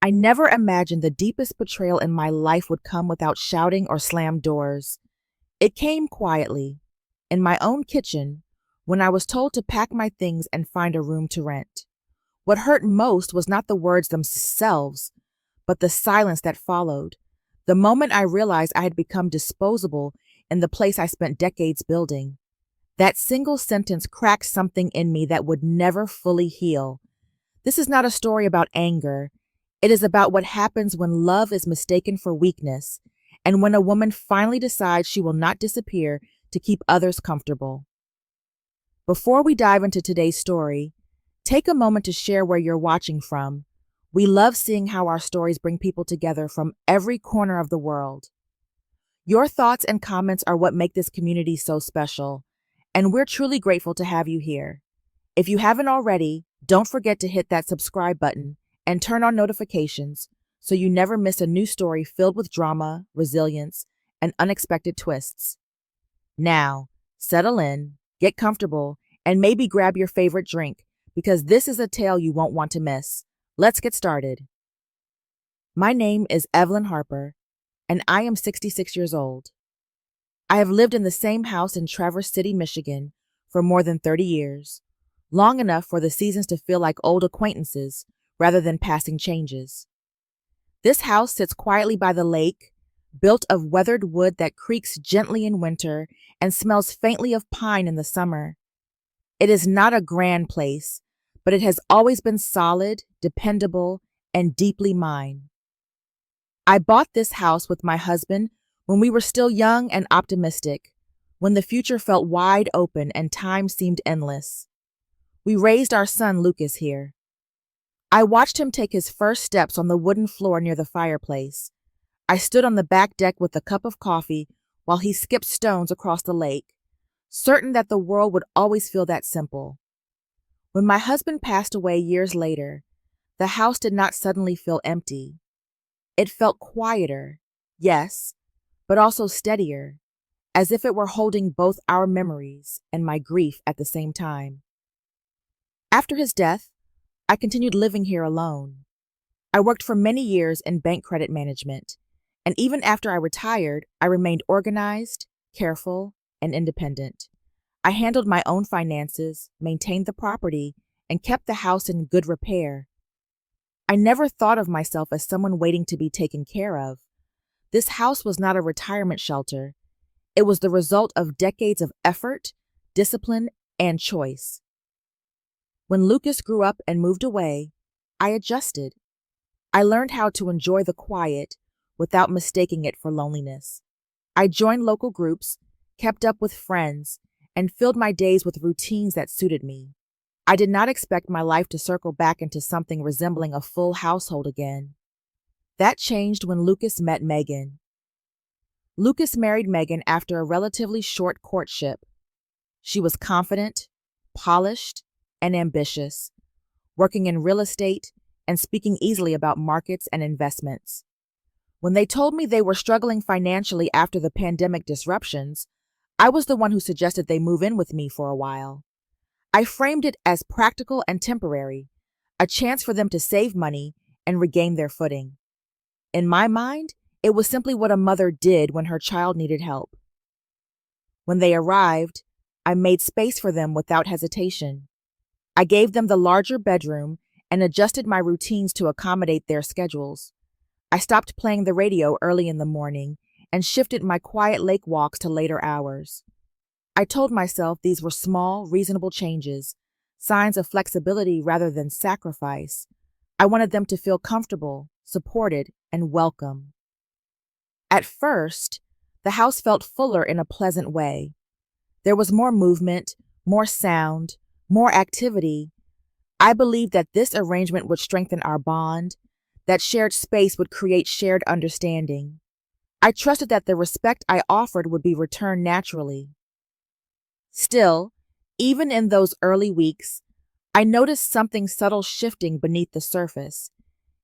I never imagined the deepest betrayal in my life would come without shouting or slammed doors. It came quietly, in my own kitchen, when I was told to pack my things and find a room to rent. What hurt most was not the words themselves, but the silence that followed. The moment I realized I had become disposable in the place I spent decades building. That single sentence cracked something in me that would never fully heal. This is not a story about anger. It is about what happens when love is mistaken for weakness, and when a woman finally decides she will not disappear to keep others comfortable. Before we dive into today's story, take a moment to share where you're watching from. We love seeing how our stories bring people together from every corner of the world. Your thoughts and comments are what make this community so special, and we're truly grateful to have you here. If you haven't already, don't forget to hit that subscribe button and turn on notifications so you never miss a new story filled with drama, resilience, and unexpected twists. Now, settle in, get comfortable, and maybe grab your favorite drink, because this is a tale you won't want to miss. Let's get started. My name is Evelyn Harper, and I am 66 years old. I have lived in the same house in Traverse City, Michigan, for more than 30 years, long enough for the seasons to feel like old acquaintances rather than passing changes. This house sits quietly by the lake, built of weathered wood that creaks gently in winter and smells faintly of pine in the summer. It is not a grand place, but it has always been solid, dependable, and deeply mine. I bought this house with my husband when we were still young and optimistic, when the future felt wide open and time seemed endless. We raised our son Lucas here. I watched him take his first steps on the wooden floor near the fireplace. I stood on the back deck with a cup of coffee while he skipped stones across the lake, certain that the world would always feel that simple. When my husband passed away years later, the house did not suddenly feel empty. It felt quieter, yes, but also steadier, as if it were holding both our memories and my grief at the same time. After his death, I continued living here alone. I worked for many years in bank credit management, and even after I retired, I remained organized, careful, and independent. I handled my own finances, maintained the property, and kept the house in good repair. I never thought of myself as someone waiting to be taken care of. This house was not a retirement shelter. It was the result of decades of effort, discipline, and choice. When Lucas grew up and moved away, I adjusted. I learned how to enjoy the quiet without mistaking it for loneliness. I joined local groups, kept up with friends, and filled my days with routines that suited me. I did not expect my life to circle back into something resembling a full household again. That changed when Lucas met Megan. Lucas married Megan after a relatively short courtship. She was confident, polished, and ambitious, working in real estate and speaking easily about markets and investments. When they told me they were struggling financially after the pandemic disruptions, I was the one who suggested they move in with me for a while. I framed it as practical and temporary, a chance for them to save money and regain their footing. In my mind, it was simply what a mother did when her child needed help. When they arrived, I made space for them without hesitation. I gave them the larger bedroom and adjusted my routines to accommodate their schedules. I stopped playing the radio early in the morning and shifted my quiet lake walks to later hours. I told myself these were small, reasonable changes, signs of flexibility rather than sacrifice. I wanted them to feel comfortable, supported, and welcome. At first, the house felt fuller in a pleasant way. There was more movement, more sound, more activity. I believed that this arrangement would strengthen our bond, that shared space would create shared understanding. I trusted that the respect I offered would be returned naturally. Still, even in those early weeks, I noticed something subtle shifting beneath the surface.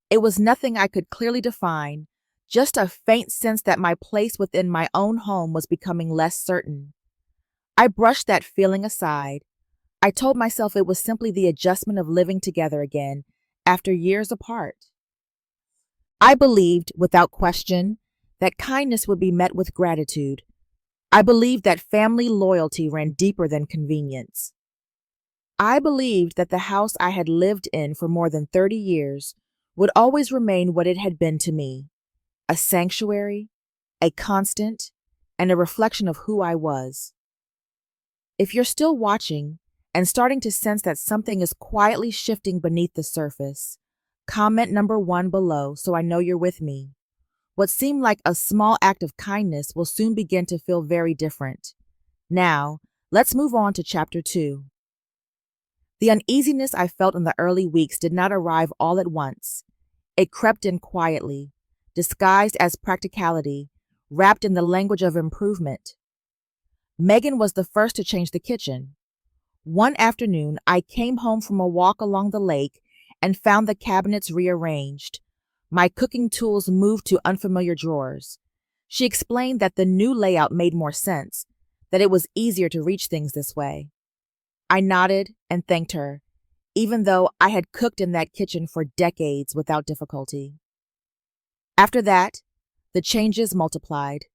It was nothing I could clearly define, just a faint sense that my place within my own home was becoming less certain. I brushed that feeling aside. I told myself it was simply the adjustment of living together again after years apart. I believed, without question, that kindness would be met with gratitude. I believed that family loyalty ran deeper than convenience. I believed that the house I had lived in for more than 30 years would always remain what it had been to me, a sanctuary, a constant, and a reflection of who I was. If you're still watching and starting to sense that something is quietly shifting beneath the surface, comment number 1 below so I know you're with me. What seemed like a small act of kindness will soon begin to feel very different. Now, let's move on to chapter 2. The uneasiness I felt in the early weeks did not arrive all at once. It crept in quietly, disguised as practicality, wrapped in the language of improvement. Megan was the first to change the kitchen. One afternoon, I came home from a walk along the lake and found the cabinets rearranged, my cooking tools moved to unfamiliar drawers. She explained that the new layout made more sense, that it was easier to reach things this way. I nodded and thanked her, even though I had cooked in that kitchen for decades without difficulty. After that, the changes multiplied.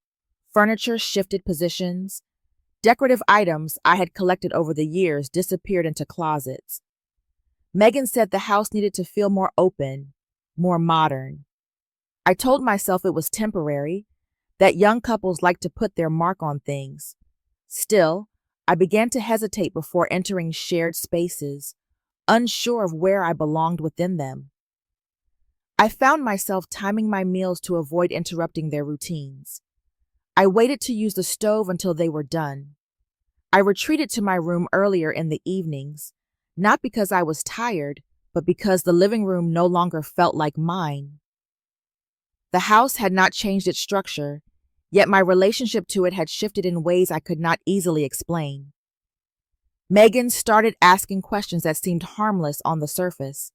Furniture shifted positions. Decorative items I had collected over the years disappeared into closets. Megan said the house needed to feel more open, more modern. I told myself it was temporary, that young couples like to put their mark on things. Still, I began to hesitate before entering shared spaces, unsure of where I belonged within them. I found myself timing my meals to avoid interrupting their routines. I waited to use the stove until they were done. I retreated to my room earlier in the evenings, not because I was tired, but because the living room no longer felt like mine. The house had not changed its structure, yet my relationship to it had shifted in ways I could not easily explain. Megan started asking questions that seemed harmless on the surface.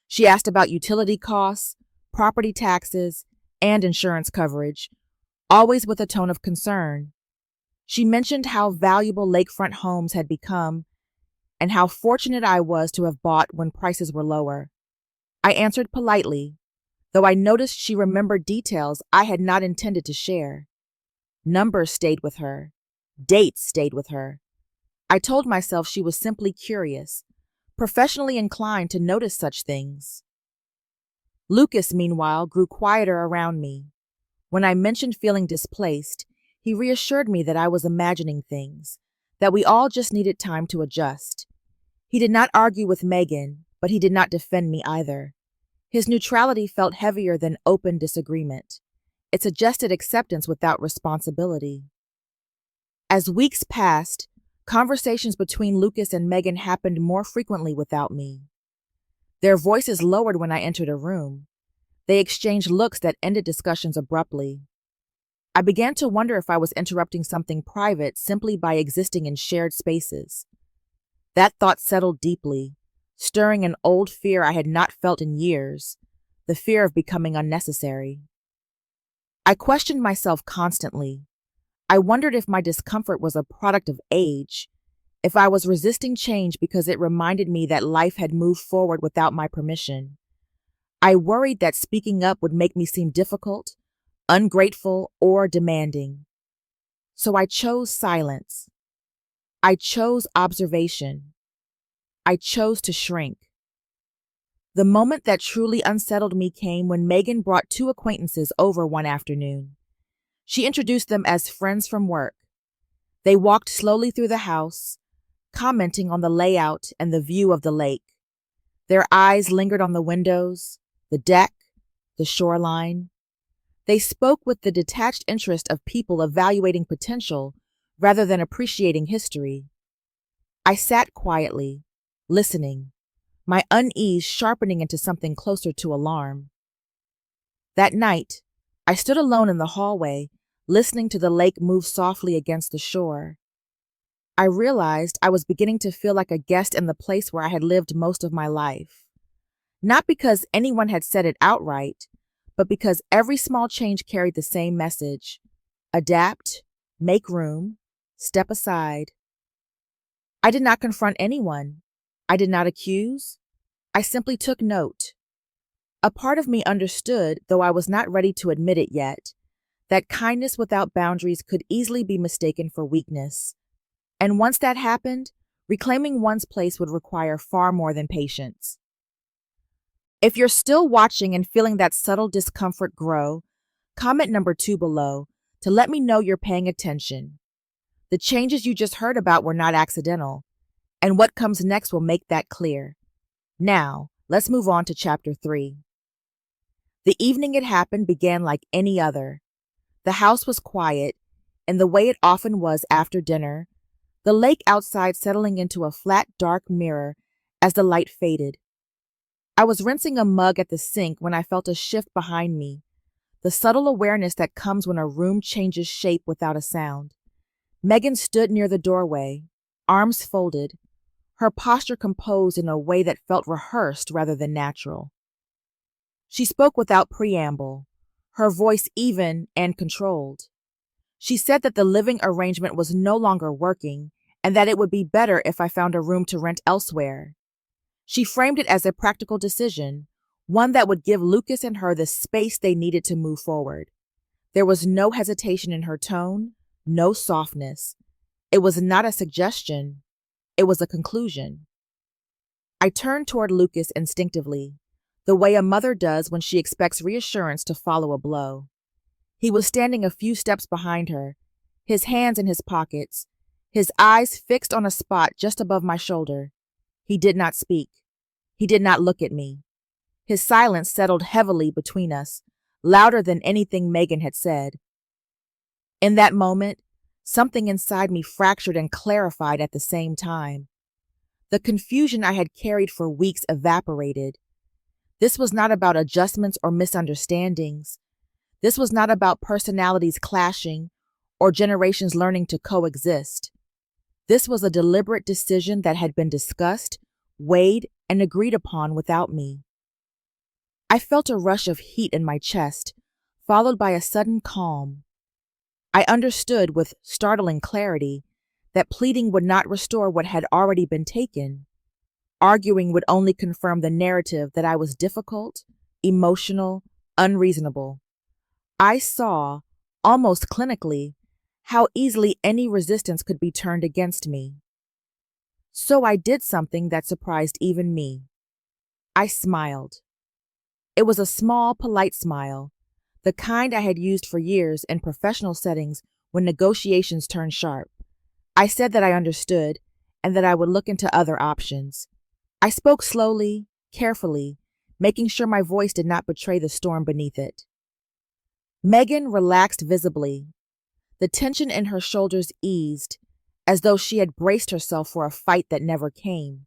She asked about utility costs, property taxes, and insurance coverage, always with a tone of concern. She mentioned how valuable lakefront homes had become and how fortunate I was to have bought when prices were lower. I answered politely, though I noticed she remembered details I had not intended to share. Numbers stayed with her. Dates stayed with her. I told myself she was simply curious, professionally inclined to notice such things. Lucas, meanwhile, grew quieter around me. When I mentioned feeling displaced, he reassured me that I was imagining things, that we all just needed time to adjust. He did not argue with Megan, but he did not defend me either. His neutrality felt heavier than open disagreement. It suggested acceptance without responsibility. As weeks passed, conversations between Lucas and Megan happened more frequently without me. Their voices lowered when I entered a room. They exchanged looks that ended discussions abruptly. I began to wonder if I was interrupting something private simply by existing in shared spaces. That thought settled deeply, stirring an old fear I had not felt in years, the fear of becoming unnecessary. I questioned myself constantly. I wondered if my discomfort was a product of age, if I was resisting change because it reminded me that life had moved forward without my permission. I worried that speaking up would make me seem difficult, ungrateful, or demanding. So I chose silence. I chose observation. I chose to shrink. The moment that truly unsettled me came when Megan brought 2 acquaintances over one afternoon. She introduced them as friends from work. They walked slowly through the house, commenting on the layout and the view of the lake. Their eyes lingered on the windows, the deck, the shoreline. They spoke with the detached interest of people evaluating potential rather than appreciating history. I sat quietly, listening, my unease sharpening into something closer to alarm. That night, I stood alone in the hallway, listening to the lake move softly against the shore. I realized I was beginning to feel like a guest in the place where I had lived most of my life. Not because anyone had said it outright, but because every small change carried the same message: adapt, make room, step aside. I did not confront anyone. I did not accuse. I simply took note. A part of me understood, though I was not ready to admit it yet, that kindness without boundaries could easily be mistaken for weakness. And once that happened, reclaiming one's place would require far more than patience. If you're still watching and feeling that subtle discomfort grow, comment number 2 below to let me know you're paying attention. The changes you just heard about were not accidental, and what comes next will make that clear. Now, let's move on to chapter 3. The evening it happened began like any other. The house was quiet, and the way it often was after dinner, the lake outside settling into a flat, dark mirror as the light faded. I was rinsing a mug at the sink when I felt a shift behind me, the subtle awareness that comes when a room changes shape without a sound. Megan stood near the doorway, arms folded, her posture composed in a way that felt rehearsed rather than natural. She spoke without preamble, her voice even and controlled. She said that the living arrangement was no longer working and that it would be better if I found a room to rent elsewhere. She framed it as a practical decision, one that would give Lucas and her the space they needed to move forward. There was no hesitation in her tone, no softness. It was not a suggestion, it was a conclusion. I turned toward Lucas instinctively, the way a mother does when she expects reassurance to follow a blow. He was standing a few steps behind her, his hands in his pockets, his eyes fixed on a spot just above my shoulder. He did not speak. He did not look at me. His silence settled heavily between us, louder than anything Megan had said. In that moment, something inside me fractured and clarified at the same time. The confusion I had carried for weeks evaporated. This was not about adjustments or misunderstandings. This was not about personalities clashing or generations learning to coexist. This was a deliberate decision that had been discussed, weighed, and agreed upon without me. I felt a rush of heat in my chest, followed by a sudden calm. I understood with startling clarity that pleading would not restore what had already been taken. Arguing would only confirm the narrative that I was difficult, emotional, unreasonable. I saw, almost clinically, how easily any resistance could be turned against me. So I did something that surprised even me. I smiled. It was a small, polite smile, the kind I had used for years in professional settings when negotiations turned sharp. I said that I understood and that I would look into other options. I spoke slowly, carefully, making sure my voice did not betray the storm beneath it. Megan relaxed visibly. The tension in her shoulders eased, as though she had braced herself for a fight that never came.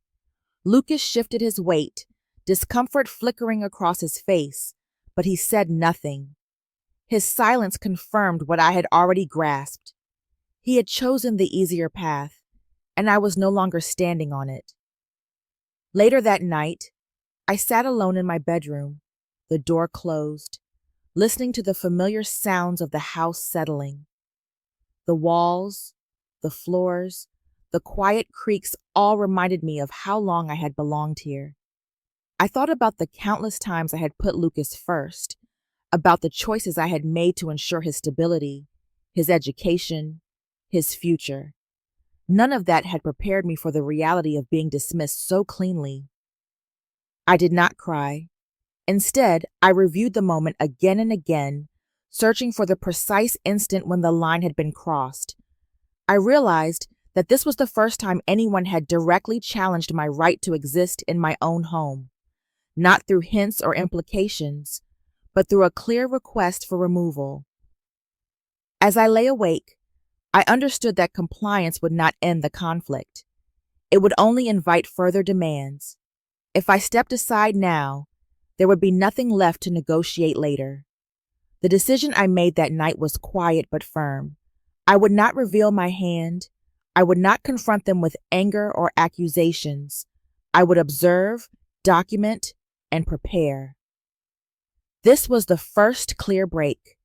Lucas shifted his weight, discomfort flickering across his face, but he said nothing. His silence confirmed what I had already grasped. He had chosen the easier path, and I was no longer standing on it. Later that night, I sat alone in my bedroom, the door closed, listening to the familiar sounds of the house settling. The walls, the floors, the quiet creaks all reminded me of how long I had belonged here. I thought about the countless times I had put Lucas first, about the choices I had made to ensure his stability, his education, his future. None of that had prepared me for the reality of being dismissed so cleanly. I did not cry. Instead, I reviewed the moment again and again, searching for the precise instant when the line had been crossed. I realized that this was the first time anyone had directly challenged my right to exist in my own home, not through hints or implications, but through a clear request for removal. As I lay awake, I understood that compliance would not end the conflict. It would only invite further demands. If I stepped aside now, there would be nothing left to negotiate later. The decision I made that night was quiet but firm. I would not reveal my hand. I would not confront them with anger or accusations. I would observe, document, and prepare. This was the first clear break,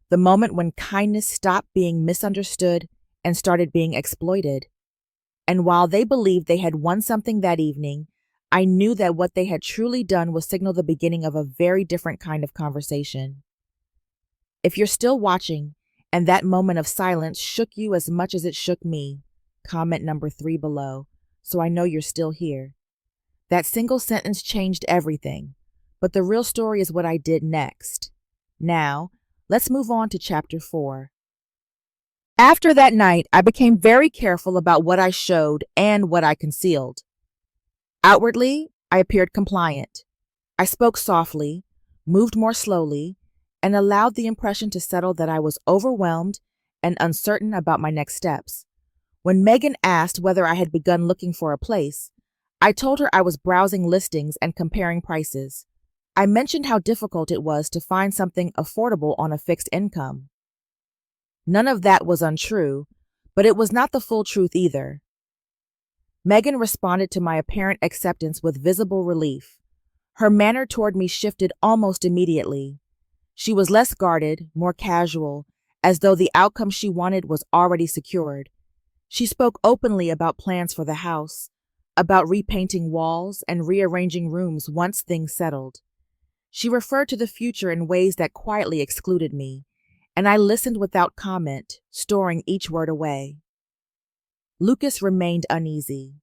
the moment when kindness stopped being misunderstood and started being exploited. And while they believed they had won something that evening, I knew that what they had truly done was signal the beginning of a very different kind of conversation. If you're still watching and that moment of silence shook you as much as it shook me, comment number 3 below, so I know you're still here. That single sentence changed everything, but the real story is what I did next. Now, let's move on to chapter 4. After that night, I became very careful about what I showed and what I concealed. Outwardly, I appeared compliant. I spoke softly, moved more slowly, and allowed the impression to settle that I was overwhelmed and uncertain about my next steps. When Megan asked whether I had begun looking for a place, I told her I was browsing listings and comparing prices. I mentioned how difficult it was to find something affordable on a fixed income. None of that was untrue, but it was not the full truth either. Megan responded to my apparent acceptance with visible relief. Her manner toward me shifted almost immediately. She was less guarded, more casual, as though the outcome she wanted was already secured. She spoke openly about plans for the house, about repainting walls and rearranging rooms once things settled. She referred to the future in ways that quietly excluded me, and I listened without comment, storing each word away. Lucas remained uneasy.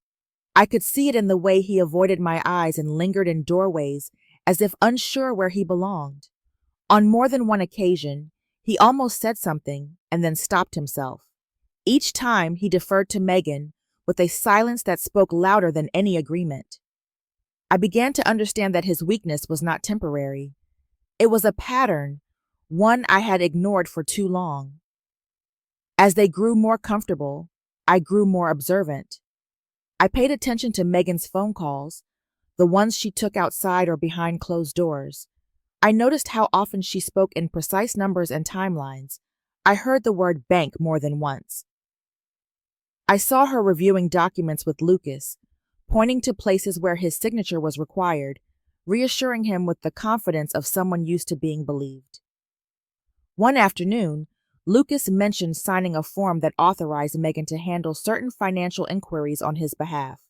I could see it in the way he avoided my eyes and lingered in doorways as if unsure where he belonged. On more than one occasion, he almost said something and then stopped himself. Each time he deferred to Megan with a silence that spoke louder than any agreement. I began to understand that his weakness was not temporary. It was a pattern, one I had ignored for too long. As they grew more comfortable, I grew more observant. I paid attention to Megan's phone calls, the ones she took outside or behind closed doors. I noticed how often she spoke in precise numbers and timelines. I heard the word bank more than once. I saw her reviewing documents with Lucas, pointing to places where his signature was required, reassuring him with the confidence of someone used to being believed. One afternoon, Lucas mentioned signing a form that authorized Megan to handle certain financial inquiries on his behalf.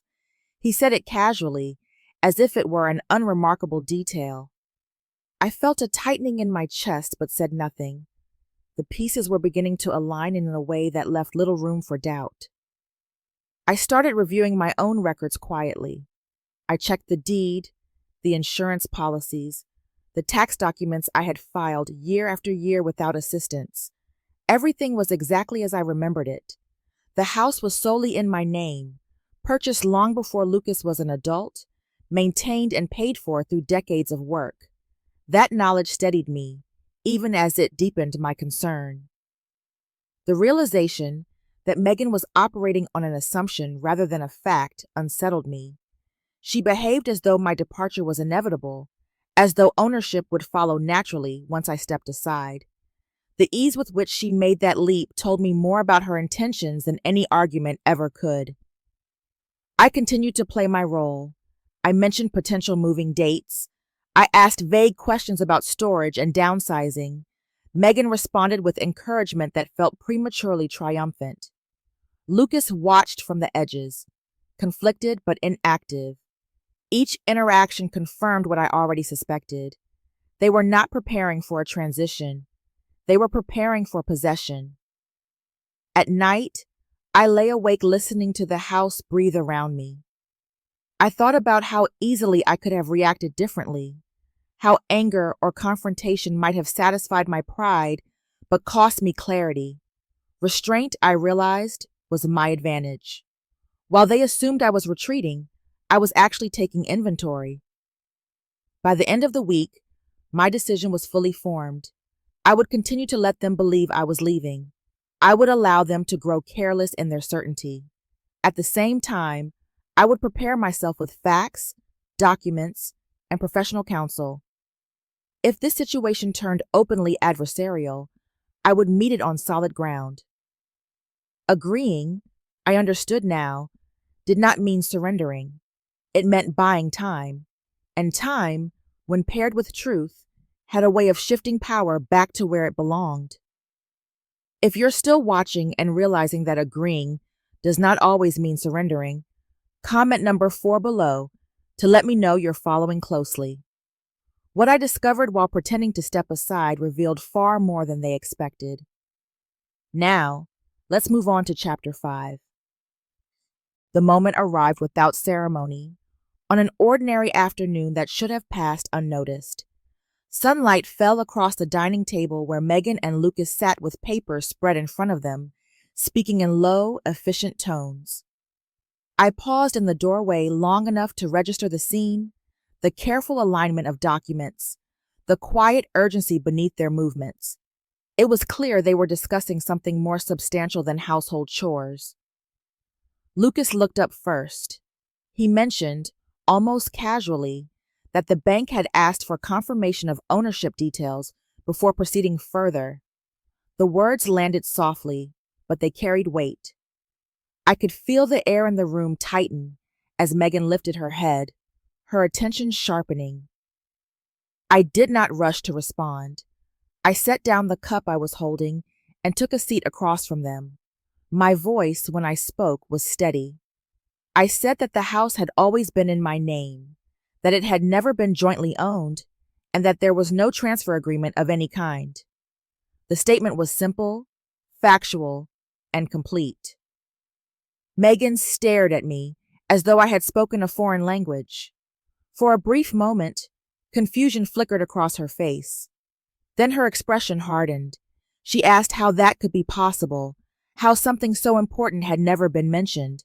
He said it casually, as if it were an unremarkable detail. I felt a tightening in my chest but said nothing. The pieces were beginning to align in a way that left little room for doubt. I started reviewing my own records quietly. I checked the deed, the insurance policies, the tax documents I had filed year after year without assistance. Everything was exactly as I remembered it. The house was solely in my name, purchased long before Lucas was an adult, maintained and paid for through decades of work. That knowledge steadied me, even as it deepened my concern. The realization that Megan was operating on an assumption rather than a fact unsettled me. She behaved as though my departure was inevitable, as though ownership would follow naturally once I stepped aside. The ease with which she made that leap told me more about her intentions than any argument ever could. I continued to play my role. I mentioned potential moving dates. I asked vague questions about storage and downsizing. Megan responded with encouragement that felt prematurely triumphant. Lucas watched from the edges, conflicted but inactive. Each interaction confirmed what I already suspected. They were not preparing for a transition. They were preparing for possession. At night, I lay awake listening to the house breathe around me. I thought about how easily I could have reacted differently, how anger or confrontation might have satisfied my pride but cost me clarity. Restraint, I realized, was my advantage. While they assumed I was retreating, I was actually taking inventory. By the end of the week, my decision was fully formed. I would continue to let them believe I was leaving. I would allow them to grow careless in their certainty. At the same time, I would prepare myself with facts, documents, and professional counsel. If this situation turned openly adversarial, I would meet it on solid ground. Agreeing, I understood now, did not mean surrendering. It meant buying time, and time, when paired with truth, had a way of shifting power back to where it belonged. If you're still watching and realizing that agreeing does not always mean surrendering, comment number 4 below to let me know you're following closely. What I discovered while pretending to step aside revealed far more than they expected. Now, let's move on to Chapter 5. The moment arrived without ceremony, on an ordinary afternoon that should have passed unnoticed. Sunlight fell across the dining table where Megan and Lucas sat with papers spread in front of them, speaking in low, efficient tones. I paused in the doorway long enough to register the scene, the careful alignment of documents, the quiet urgency beneath their movements. It was clear they were discussing something more substantial than household chores. Lucas looked up first. He mentioned, almost casually, that the bank had asked for confirmation of ownership details before proceeding further. The words landed softly, but they carried weight. I could feel the air in the room tighten as Megan lifted her head, her attention sharpening. I did not rush to respond. I set down the cup I was holding and took a seat across from them. My voice, when I spoke, was steady. I said that the house had always been in my name, that it had never been jointly owned, and that there was no transfer agreement of any kind. The statement was simple, factual, and complete. Megan stared at me as though I had spoken a foreign language. For a brief moment, confusion flickered across her face. Then her expression hardened. She asked how that could be possible, how something so important had never been mentioned.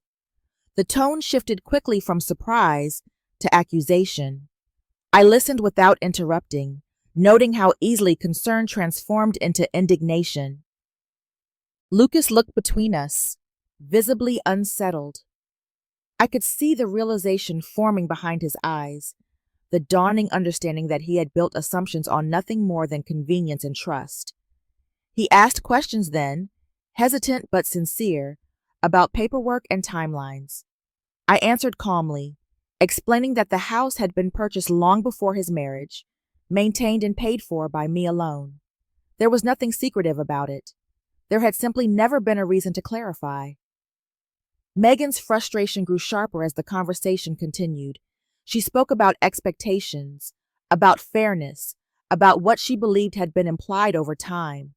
The tone shifted quickly from surprise to accusation. I listened without interrupting, noting how easily concern transformed into indignation. Lucas looked between us, visibly unsettled. I could see the realization forming behind his eyes, the dawning understanding that he had built assumptions on nothing more than convenience and trust. He asked questions then, hesitant but sincere, about paperwork and timelines. I answered calmly, explaining that the house had been purchased long before his marriage, maintained and paid for by me alone. There was nothing secretive about it. There had simply never been a reason to clarify. Megan's frustration grew sharper as the conversation continued. She spoke about expectations, about fairness, about what she believed had been implied over time.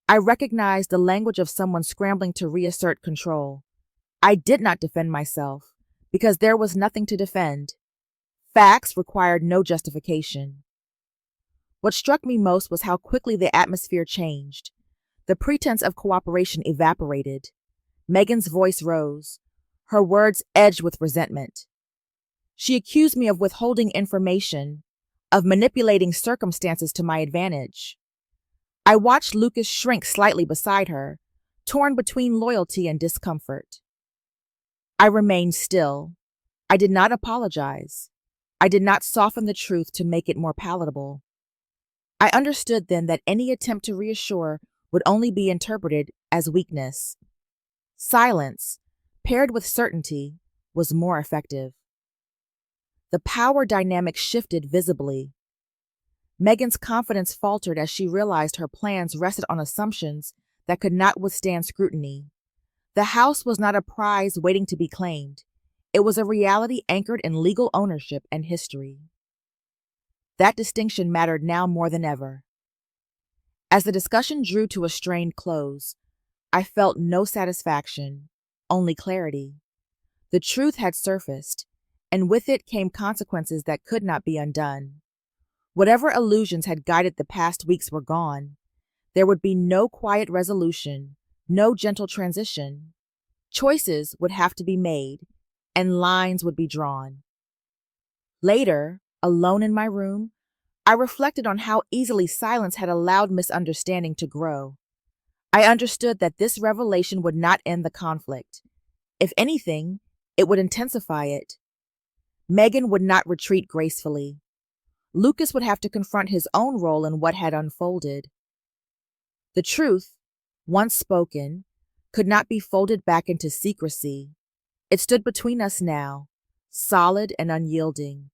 I recognized the language of someone scrambling to reassert control. I did not defend myself, because there was nothing to defend. Facts required no justification. What struck me most was how quickly the atmosphere changed. The pretense of cooperation evaporated. Megan's voice rose, her words edged with resentment. She accused me of withholding information, of manipulating circumstances to my advantage. I watched Lucas shrink slightly beside her, torn between loyalty and discomfort. I remained still. I did not apologize. I did not soften the truth to make it more palatable. I understood then that any attempt to reassure would only be interpreted as weakness. Silence, paired with certainty, was more effective. The power dynamic shifted visibly. Megan's confidence faltered as she realized her plans rested on assumptions that could not withstand scrutiny. The house was not a prize waiting to be claimed. It was a reality anchored in legal ownership and history. That distinction mattered now more than ever. As the discussion drew to a strained close, I felt no satisfaction, only clarity. The truth had surfaced, and with it came consequences that could not be undone. Whatever illusions had guided the past weeks were gone. There would be no quiet resolution, no gentle transition. Choices would have to be made, and lines would be drawn. Later, alone in my room, I reflected on how easily silence had allowed misunderstanding to grow. I understood that this revelation would not end the conflict. If anything, it would intensify it. Megan would not retreat gracefully. Lucas would have to confront his own role in what had unfolded. The truth, once spoken, could not be folded back into secrecy. It stood between us now, solid and unyielding.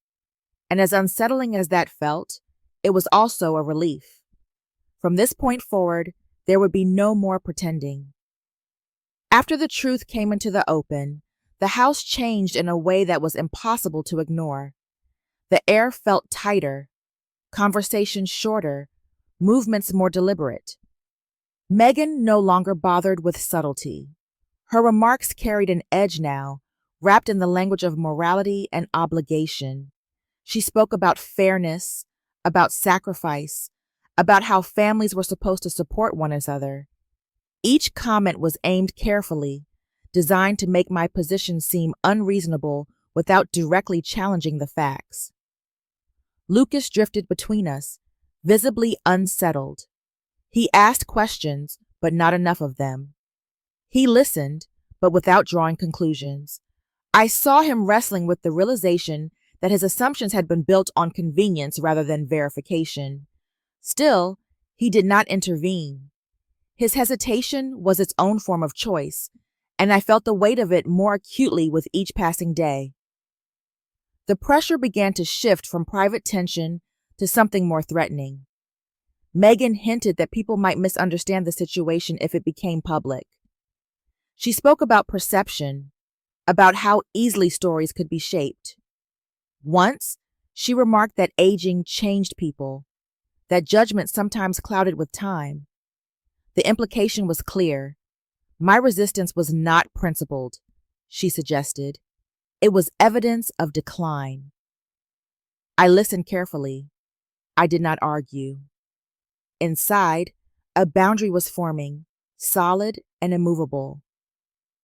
And as unsettling as that felt, it was also a relief. From this point forward, there would be no more pretending. After the truth came into the open, the house changed in a way that was impossible to ignore. The air felt tighter, conversations shorter, movements more deliberate. Megan no longer bothered with subtlety. Her remarks carried an edge now, wrapped in the language of morality and obligation. She spoke about fairness, about sacrifice, about how families were supposed to support one another. Each comment was aimed carefully, designed to make my position seem unreasonable without directly challenging the facts. Lucas drifted between us, visibly unsettled. He asked questions, but not enough of them. He listened, but without drawing conclusions. I saw him wrestling with the realization that his assumptions had been built on convenience rather than verification. Still, he did not intervene. His hesitation was its own form of choice, and I felt the weight of it more acutely with each passing day. The pressure began to shift from private tension to something more threatening. Megan hinted that people might misunderstand the situation if it became public. She spoke about perception, about how easily stories could be shaped. Once, she remarked that aging changed people, that judgment sometimes clouded with time. The implication was clear. My resistance was not principled, she suggested. It was evidence of decline. I listened carefully. I did not argue. Inside, a boundary was forming, solid and immovable.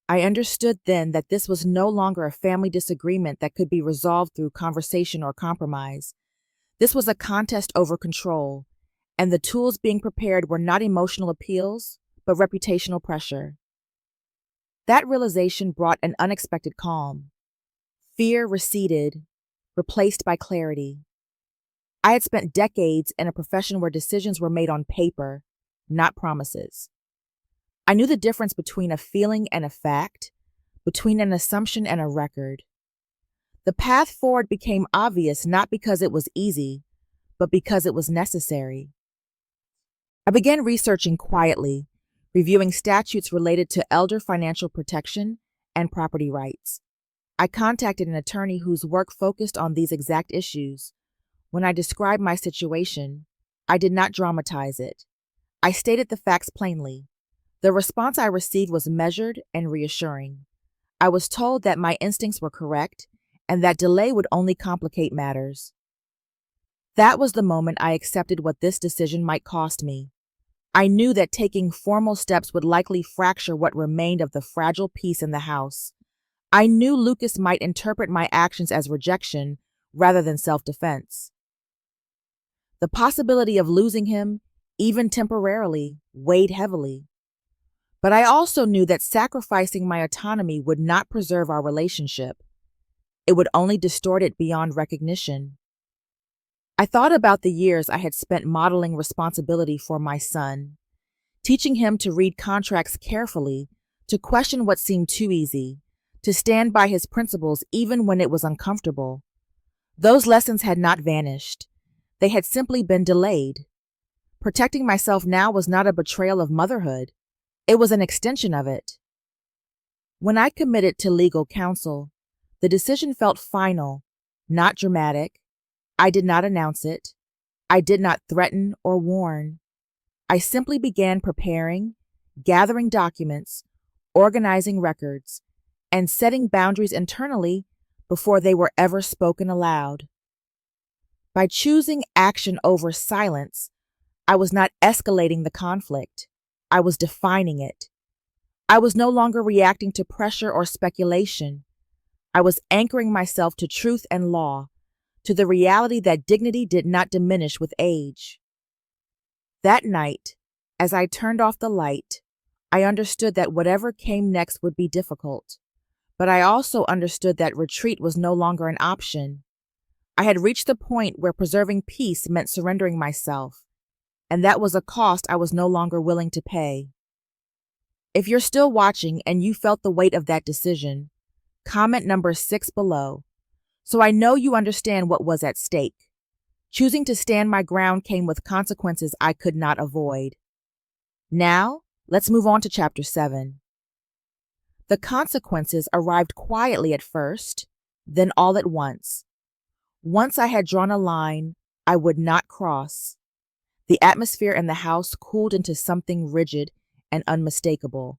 I understood then that this was no longer a family disagreement that could be resolved through conversation or compromise. This was a contest over control, and the tools being prepared were not emotional appeals, but reputational pressure. That realization brought an unexpected calm. Fear receded, replaced by clarity. I had spent decades in a profession where decisions were made on paper, not promises. I knew the difference between a feeling and a fact, between an assumption and a record. The path forward became obvious not because it was easy, but because it was necessary. I began researching quietly, reviewing statutes related to elder financial protection and property rights. I contacted an attorney whose work focused on these exact issues. When I described my situation, I did not dramatize it. I stated the facts plainly. The response I received was measured and reassuring. I was told that my instincts were correct and that delay would only complicate matters. That was the moment I accepted what this decision might cost me. I knew that taking formal steps would likely fracture what remained of the fragile peace in the house. I knew Lucas might interpret my actions as rejection rather than self-defense. The possibility of losing him, even temporarily, weighed heavily. But I also knew that sacrificing my autonomy would not preserve our relationship. It would only distort it beyond recognition. I thought about the years I had spent modeling responsibility for my son, teaching him to read contracts carefully, to question what seemed too easy, to stand by his principles even when it was uncomfortable. Those lessons had not vanished. They had simply been delayed. Protecting myself now was not a betrayal of motherhood. It was an extension of it. When I committed to legal counsel, the decision felt final, not dramatic. I did not announce it. I did not threaten or warn. I simply began preparing, gathering documents, organizing records, and setting boundaries internally before they were ever spoken aloud. By choosing action over silence, I was not escalating the conflict. I was defining it. I was no longer reacting to pressure or speculation. I was anchoring myself to truth and law, to the reality that dignity did not diminish with age. That night, as I turned off the light, I understood that whatever came next would be difficult. But I also understood that retreat was no longer an option. I had reached the point where preserving peace meant surrendering myself, and that was a cost I was no longer willing to pay. If you're still watching and you felt the weight of that decision, comment number 6 below, so I know you understand what was at stake. Choosing to stand my ground came with consequences I could not avoid. Now, let's move on to Chapter 7. The consequences arrived quietly at first, then all at once. Once I had drawn a line I would not cross. The atmosphere in the house cooled into something rigid and unmistakable.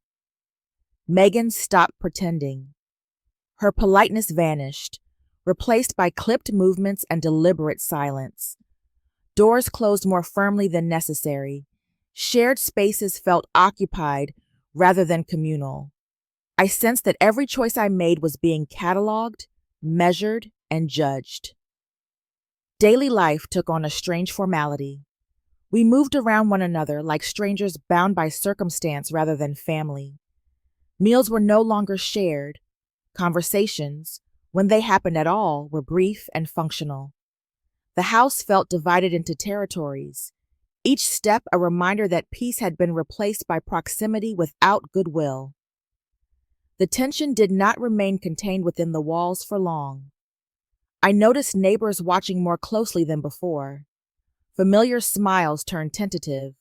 Megan stopped pretending. Her politeness vanished, replaced by clipped movements and deliberate silence. Doors closed more firmly than necessary. Shared spaces felt occupied rather than communal. I sensed that every choice I made was being cataloged, measured, and judged. Daily life took on a strange formality. We moved around one another like strangers bound by circumstance rather than family. Meals were no longer shared. Conversations, when they happened at all, were brief and functional. The house felt divided into territories, each step a reminder that peace had been replaced by proximity without goodwill. The tension did not remain contained within the walls for long. I noticed neighbors watching more closely than before. Familiar smiles turned tentative.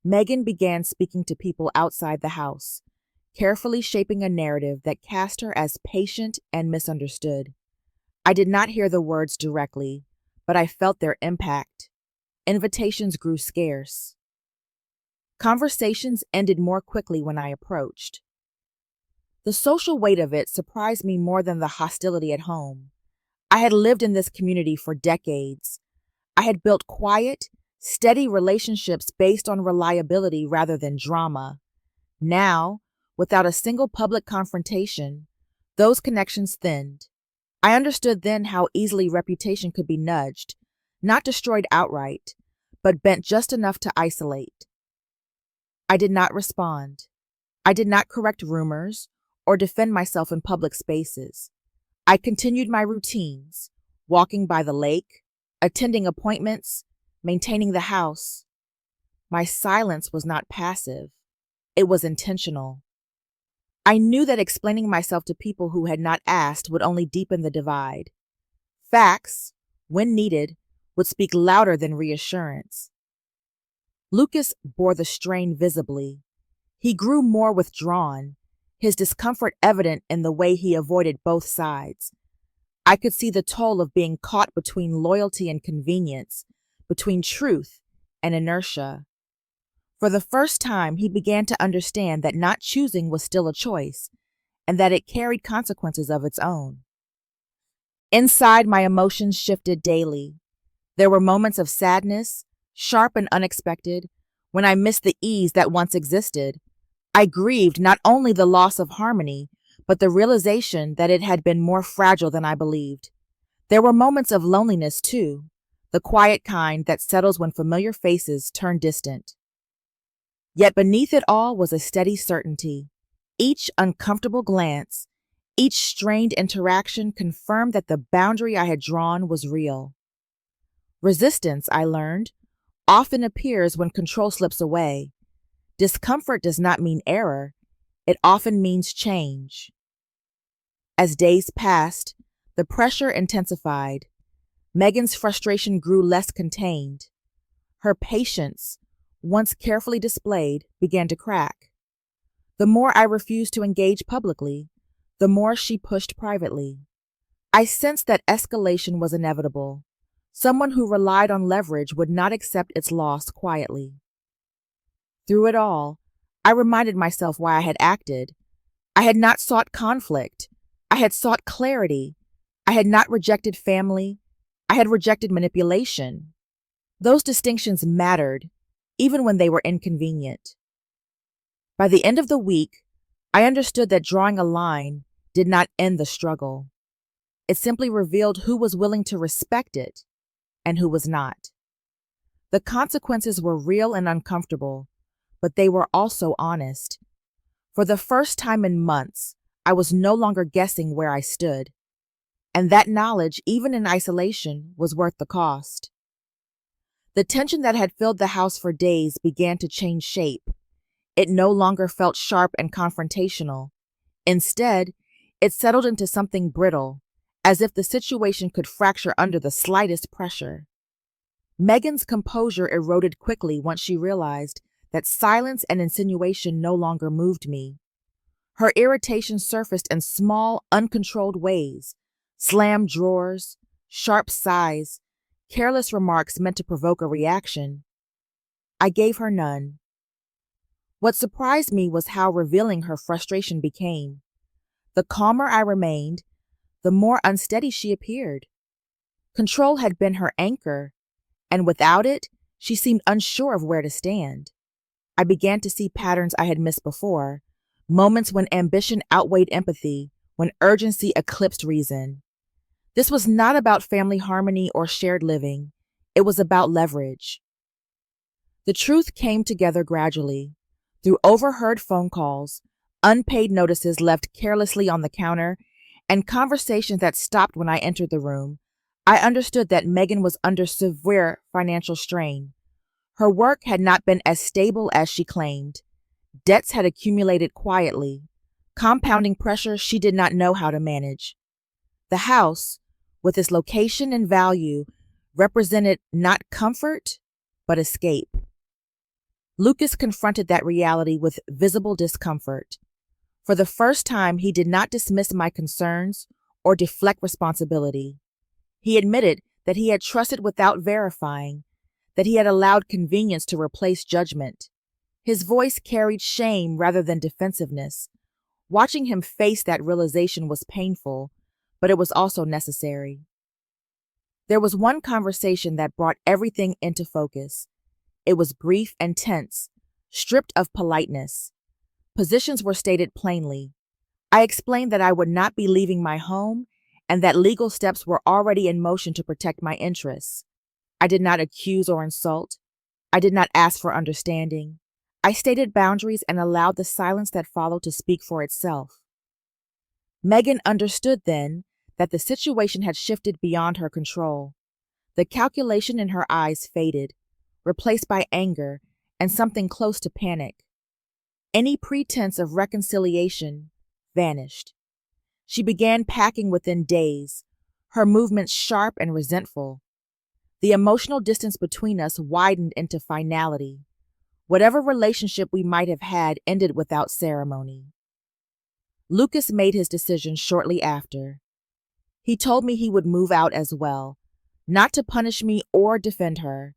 Megan began speaking to people outside the house, carefully shaping a narrative that cast her as patient and misunderstood. I did not hear the words directly, but I felt their impact. Invitations grew scarce. Conversations ended more quickly when I approached. The social weight of it surprised me more than the hostility at home. I had lived in this community for decades. I had built quiet, steady relationships based on reliability rather than drama. Now, without a single public confrontation, those connections thinned. I understood then how easily reputation could be nudged, not destroyed outright, but bent just enough to isolate. I did not respond. I did not correct rumors or defend myself in public spaces. I continued my routines, walking by the lake, attending appointments, maintaining the house. My silence was not passive. It was intentional. I knew that explaining myself to people who had not asked would only deepen the divide. Facts, when needed, would speak louder than reassurance. Lucas bore the strain visibly. He grew more withdrawn, his discomfort evident in the way he avoided both sides. I could see the toll of being caught between loyalty and convenience, between truth and inertia. For the first time, he began to understand that not choosing was still a choice, and that it carried consequences of its own. Inside, my emotions shifted daily. There were moments of sadness, sharp and unexpected, when I missed the ease that once existed. I grieved not only the loss of harmony, but the realization that it had been more fragile than I believed. There were moments of loneliness, too, the quiet kind that settles when familiar faces turn distant. Yet beneath it all was a steady certainty. Each uncomfortable glance, each strained interaction confirmed that the boundary I had drawn was real. Resistance, I learned, often appears when control slips away. Discomfort does not mean error. It often means change. As days passed, the pressure intensified. Megan's frustration grew less contained. Her patience, once carefully displayed, began to crack. The more I refused to engage publicly, the more she pushed privately. I sensed that escalation was inevitable. Someone who relied on leverage would not accept its loss quietly. Through it all, I reminded myself why I had acted. I had not sought conflict. I had sought clarity. I had not rejected family. I had rejected manipulation. Those distinctions mattered, even when they were inconvenient. By the end of the week, I understood that drawing a line did not end the struggle. It simply revealed who was willing to respect it and who was not. The consequences were real and uncomfortable, but they were also honest. For the first time in months, I was no longer guessing where I stood. And that knowledge, even in isolation, was worth the cost. The tension that had filled the house for days began to change shape. It no longer felt sharp and confrontational. Instead, it settled into something brittle, as if the situation could fracture under the slightest pressure. Megan's composure eroded quickly once she realized that silence and insinuation no longer moved me. Her irritation surfaced in small, uncontrolled ways: slammed drawers, sharp sighs, careless remarks meant to provoke a reaction. I gave her none. What surprised me was how revealing her frustration became. The calmer I remained, the more unsteady she appeared. Control had been her anchor, and without it, she seemed unsure of where to stand. I began to see patterns I had missed before, moments when ambition outweighed empathy, when urgency eclipsed reason. This was not about family harmony or shared living. It was about leverage. The truth came together gradually, through overheard phone calls, unpaid notices left carelessly on the counter, and conversations that stopped when I entered the room. I understood that Megan was under severe financial strain. Her work had not been as stable as she claimed. Debts had accumulated quietly, compounding pressure she did not know how to manage. The house, with its location and value, represented not comfort, but escape. Lucas confronted that reality with visible discomfort. For the first time, he did not dismiss my concerns or deflect responsibility. He admitted that he had trusted without verifying, that he had allowed convenience to replace judgment. His voice carried shame rather than defensiveness. Watching him face that realization was painful, but it was also necessary. There was one conversation that brought everything into focus. It was brief and tense, stripped of politeness. Positions were stated plainly. I explained that I would not be leaving my home and that legal steps were already in motion to protect my interests. I did not accuse or insult. I did not ask for understanding. I stated boundaries and allowed the silence that followed to speak for itself. Megan understood then that the situation had shifted beyond her control. The calculation in her eyes faded, replaced by anger and something close to panic. Any pretense of reconciliation vanished. She began packing within days, her movements sharp and resentful. The emotional distance between us widened into finality. Whatever relationship we might have had ended without ceremony. Lucas made his decision shortly after. He told me he would move out as well, not to punish me or defend her,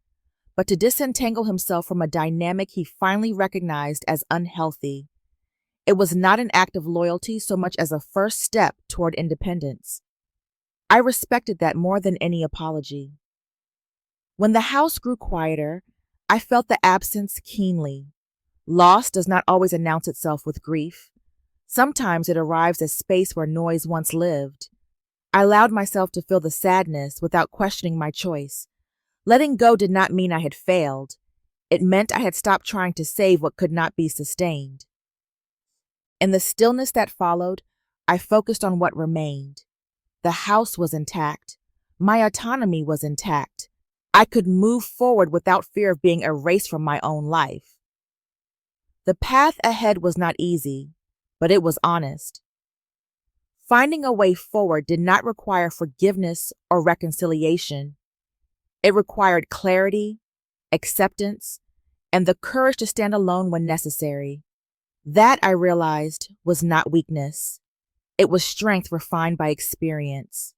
but to disentangle himself from a dynamic he finally recognized as unhealthy. It was not an act of loyalty so much as a first step toward independence. I respected that more than any apology. When the house grew quieter, I felt the absence keenly. Loss does not always announce itself with grief. Sometimes it arrives as space where noise once lived. I allowed myself to feel the sadness without questioning my choice. Letting go did not mean I had failed. It meant I had stopped trying to save what could not be sustained. In the stillness that followed, I focused on what remained. The house was intact. My autonomy was intact. I could move forward without fear of being erased from my own life. The path ahead was not easy, but it was honest. Finding a way forward did not require forgiveness or reconciliation. It required clarity, acceptance, and the courage to stand alone when necessary. That, I realized, was not weakness. It was strength refined by experience.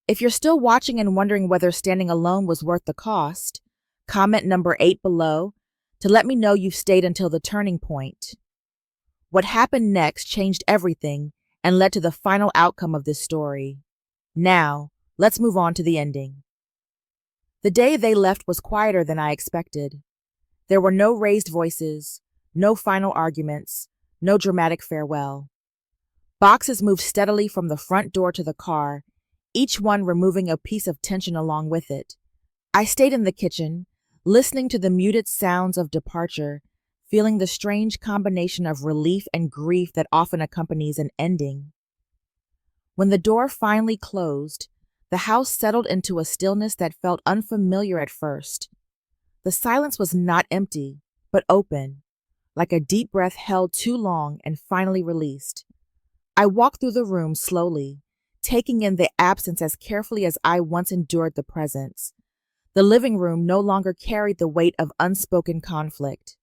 If you're still watching and wondering whether standing alone was worth the cost, comment number 8 below to let me know you've stayed until the turning point. What happened next changed everything and led to the final outcome of this story. Now, let's move on to the ending. The day they left was quieter than I expected. There were no raised voices, no final arguments, no dramatic farewell. Boxes moved steadily from the front door to the car, each one removing a piece of tension along with it. I stayed in the kitchen, listening to the muted sounds of departure, feeling the strange combination of relief and grief that often accompanies an ending. When the door finally closed, the house settled into a stillness that felt unfamiliar at first. The silence was not empty, but open, like a deep breath held too long and finally released. I walked through the room slowly, taking in the absence as carefully as I once endured the presence. The living room no longer carried the weight of unspoken conflict.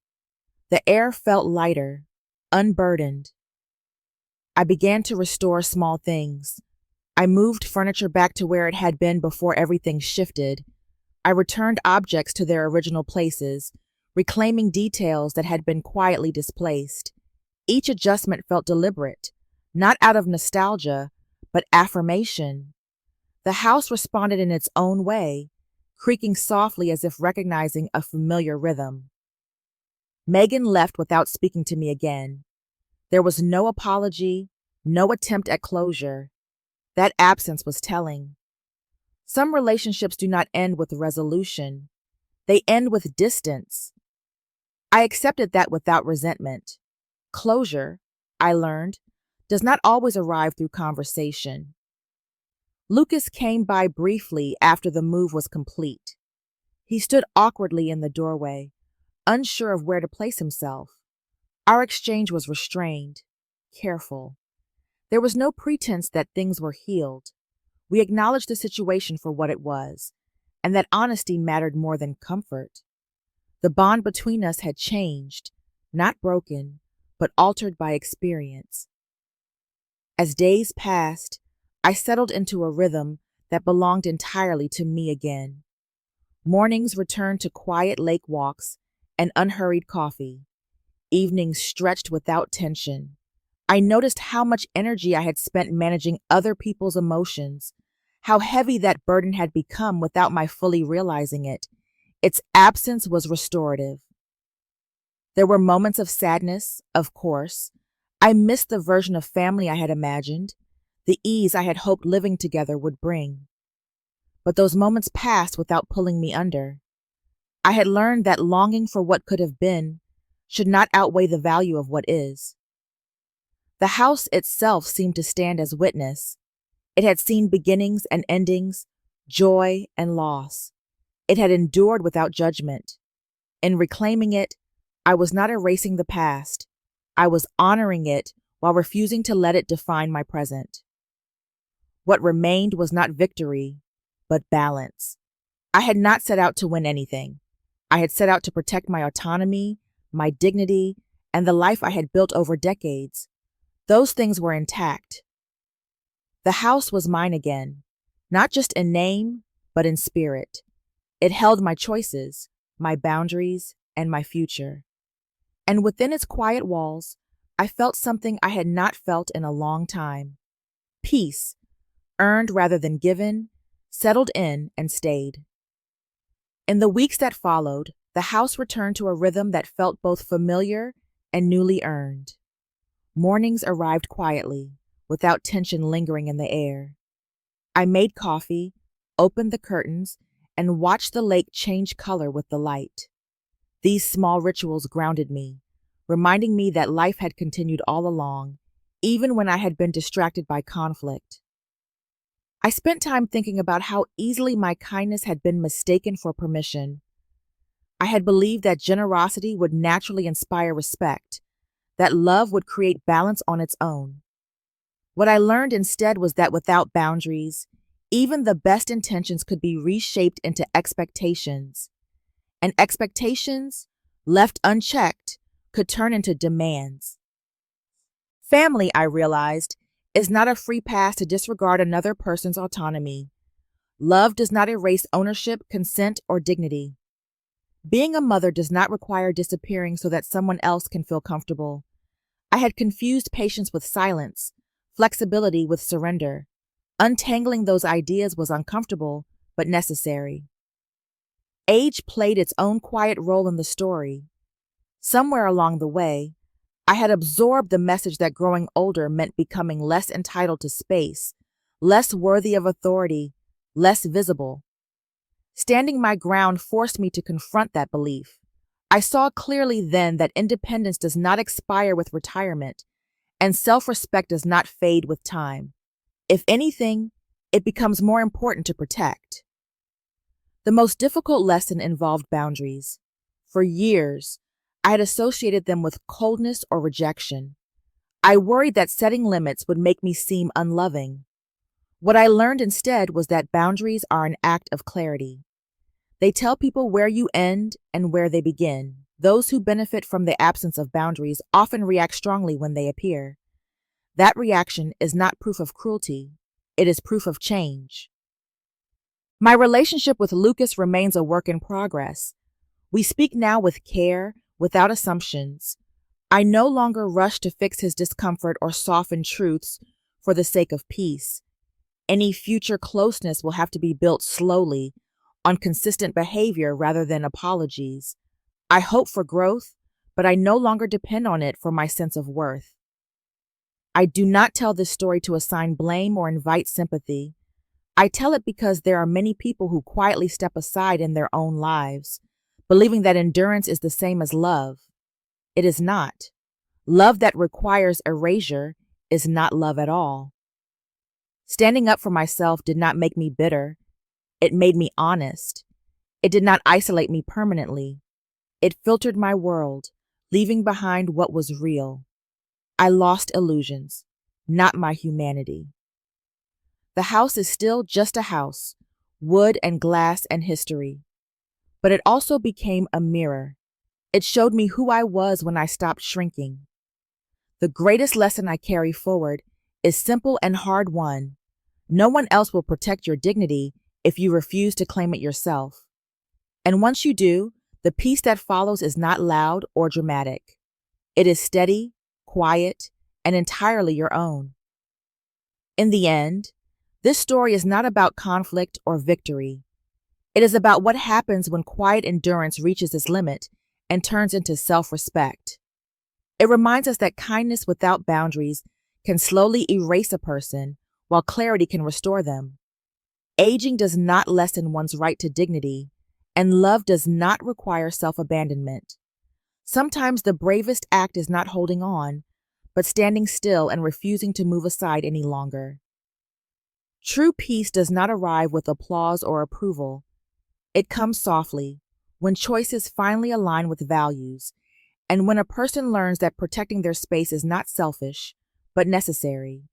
The air felt lighter, unburdened. I began to restore small things. I moved furniture back to where it had been before everything shifted. I returned objects to their original places, reclaiming details that had been quietly displaced. Each adjustment felt deliberate, not out of nostalgia, but affirmation. The house responded in its own way, creaking softly as if recognizing a familiar rhythm. Megan left without speaking to me again. There was no apology, no attempt at closure. That absence was telling. Some relationships do not end with resolution. They end with distance. I accepted that without resentment. Closure, I learned, does not always arrive through conversation. Lucas came by briefly after the move was complete. He stood awkwardly in the doorway, unsure of where to place himself. Our exchange was restrained, careful. There was no pretense that things were healed. We acknowledged the situation for what it was, and that honesty mattered more than comfort. The bond between us had changed, not broken, but altered by experience. As days passed, I settled into a rhythm that belonged entirely to me again. Mornings returned to quiet lake walks and unhurried coffee. Evenings stretched without tension. I noticed how much energy I had spent managing other people's emotions, how heavy that burden had become without my fully realizing it. Its absence was restorative. There were moments of sadness, of course. I missed the version of family I had imagined, the ease I had hoped living together would bring. But those moments passed without pulling me under. I had learned that longing for what could have been should not outweigh the value of what is. The house itself seemed to stand as witness. It had seen beginnings and endings, joy and loss. It had endured without judgment. In reclaiming it, I was not erasing the past. I was honoring it while refusing to let it define my present. What remained was not victory, but balance. I had not set out to win anything. I had set out to protect my autonomy, my dignity, and the life I had built over decades. Those things were intact. The house was mine again, not just in name, but in spirit. It held my choices, my boundaries, and my future. And within its quiet walls, I felt something I had not felt in a long time. Peace, earned rather than given, settled in and stayed. In the weeks that followed, the house returned to a rhythm that felt both familiar and newly earned. Mornings arrived quietly, without tension lingering in the air. I made coffee, opened the curtains, and watched the lake change color with the light. These small rituals grounded me, reminding me that life had continued all along, even when I had been distracted by conflict. I spent time thinking about how easily my kindness had been mistaken for permission. I had believed that generosity would naturally inspire respect, that love would create balance on its own. What I learned instead was that without boundaries, even the best intentions could be reshaped into expectations. And expectations, left unchecked, could turn into demands. Family, I realized, is not a free pass to disregard another person's autonomy. Love does not erase ownership, consent, or dignity. Being a mother does not require disappearing so that someone else can feel comfortable. I had confused patience with silence, flexibility with surrender. Untangling those ideas was uncomfortable, but necessary. Age played its own quiet role in the story. Somewhere along the way, I had absorbed the message that growing older meant becoming less entitled to space, less worthy of authority, less visible. Standing my ground forced me to confront that belief. I saw clearly then that independence does not expire with retirement, and self-respect does not fade with time. If anything, it becomes more important to protect. The most difficult lesson involved boundaries. For years, I had associated them with coldness or rejection. I worried that setting limits would make me seem unloving. What I learned instead was that boundaries are an act of clarity. They tell people where you end and where they begin. Those who benefit from the absence of boundaries often react strongly when they appear. That reaction is not proof of cruelty. It is proof of change. My relationship with Lucas remains a work in progress. We speak now with care, without assumptions. I no longer rush to fix his discomfort or soften truths for the sake of peace. Any future closeness will have to be built slowly, on consistent behavior rather than apologies. I hope for growth, but I no longer depend on it for my sense of worth. I do not tell this story to assign blame or invite sympathy. I tell it because there are many people who quietly step aside in their own lives, believing that endurance is the same as love. It is not. Love that requires erasure is not love at all. Standing up for myself did not make me bitter. It made me honest. It did not isolate me permanently. It filtered my world, leaving behind what was real. I lost illusions, not my humanity. The house is still just a house, wood and glass and history. But it also became a mirror. It showed me who I was when I stopped shrinking. The greatest lesson I carry forward is simple and hard one. No one else will protect your dignity if you refuse to claim it yourself. And once you do, the peace that follows is not loud or dramatic. It is steady, quiet, and entirely your own. In the end, this story is not about conflict or victory. It is about what happens when quiet endurance reaches its limit and turns into self-respect. It reminds us that kindness without boundaries can slowly erase a person, while clarity can restore them. Aging does not lessen one's right to dignity, and love does not require self-abandonment. Sometimes the bravest act is not holding on, but standing still and refusing to move aside any longer. True peace does not arrive with applause or approval. It comes softly, when choices finally align with values, and when a person learns that protecting their space is not selfish, but necessary.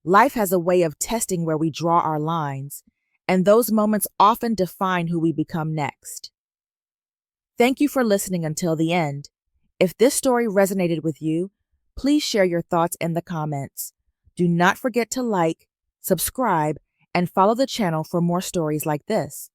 Life has a way of testing where we draw our lines, and those moments often define who we become next. Thank you for listening until the end. If this story resonated with you, please share your thoughts in the comments. Do not forget to like, subscribe, and follow the channel for more stories like this.